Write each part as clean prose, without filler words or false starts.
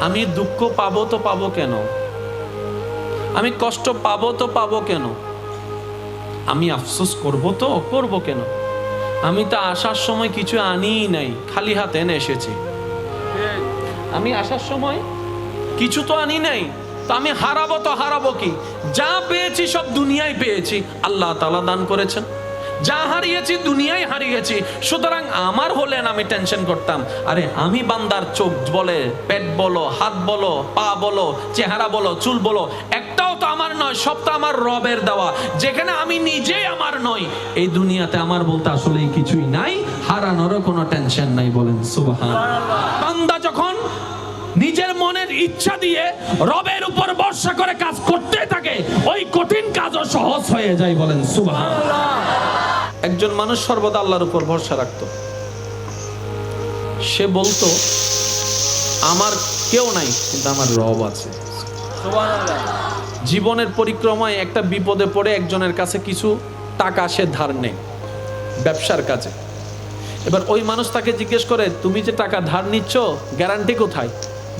আমি দুঃখ পাবো তো পাবো কেন, আমি কষ্ট পাবো তো পাবো কেন, আমি আফসোস করবো তো করবো কেন, আমি তো আসার সময় কিছু আনিই নাই, খালি হাতে এনে এসেছি। আমি আসার সময় কিছু তো আনি নাই, তো আমি হারাবো তো হারাবো কি? যা পেয়েছি সব দুনিয়ায় পেয়েছি, আল্লাহ তাআলা দান করেছেন। যা হারিয়েছি দুনিয়ায় হারিয়েছি, সুতরাং আমার হলেন আমি টেনশন করতাম। আরে আমি বান্দার চোখ বলে, পেট বলো, হাত বলো, পা বলো, চেহারা বলো, চুল বলো, একটাও তো আমার নয়, সব তো আমার রবের দেওয়া। যেখানে আমি নিজেই আমার নই, এই দুনিয়াতে আমার বলতে আসলে কিছুই নাই, হারানোরও কোনো টেনশন নাই। বলেন সুবহানাল্লাহ। বান্দা যখন নিজের মনের ইচ্ছা দিয়ে রবের উপর ভরসা করে কাজ করতে থাকে, ওই কঠিন কাজও সহজ হয়ে যায়। বলেন সুবহানাল্লাহ। একজন মানুষ সর্বদা আল্লাহর উপর ভরসা রাখতো। সে বলতো আমার কেউ নাই, কিন্তু আমার রব আছে। সুবহানাল্লাহ। জীবনের পরিক্রমায় একটা বিপদে পড়ে একজনের কাছে কিছু টাকা সে ধার নেয় ব্যবসার কাজে। এবার ওই মানুষ তাকে জিজ্ঞেস করে, তুমি যে টাকা ধার নিচ্ছ গ্যারান্টি কোথায়?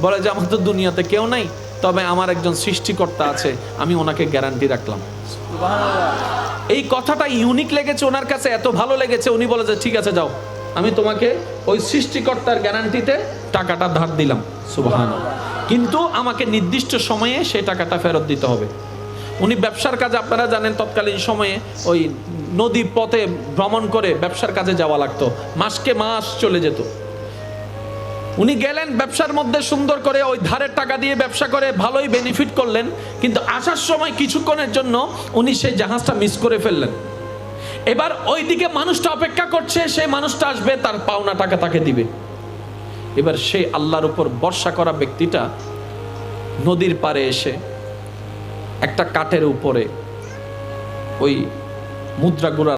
বলে যে আমার তো দুনিয়াতে কেউ নাই, তবে আমার একজন সৃষ্টিকর্তা আছে, আমি ওনাকে গ্যারান্টি রাখলাম। এই কথাটা ইউনিক লেগেছে ওনার কাছে, এত ভালো লেগেছে, উনি বলে যে ঠিক আছে যাও, আমি তোমাকে ওই সৃষ্টিকর্তার গ্যারান্টিতে টাকাটা ধার দিলাম। সুবহানাল্লাহ। কিন্তু আমাকে নির্দিষ্ট সময়ে সেই টাকাটা ফেরত দিতে হবে। উনি ব্যবসার কাজে, আপনারা জানেন তৎকালীন সময়ে ওই নদী পথে ভ্রমণ করে ব্যবসার কাজে যাওয়া লাগতো, মাসকে মাস চলে যেত। উনি গেলেন ব্যবসার মধ্যে সুন্দর করে ওই ধারের টাকা দিয়ে ব্যবসা করে ভালোই বেনিফিট করলেন, কিন্তু আসার সময় কিছুক্ষণের জন্য উনি সেই জাহাজটা মিস করে ফেললেন। এবার ওইদিকে মানুষটা অপেক্ষা করছে, সেই মানুষটা আসবে, তার পাওনা টাকা তাকে দিবে। এবার সেই আল্লাহর উপর ভরসা করা ব্যক্তিটা নদীর পাড়ে এসে একটা কাঠের উপরে ওই মুদ্রাগুলা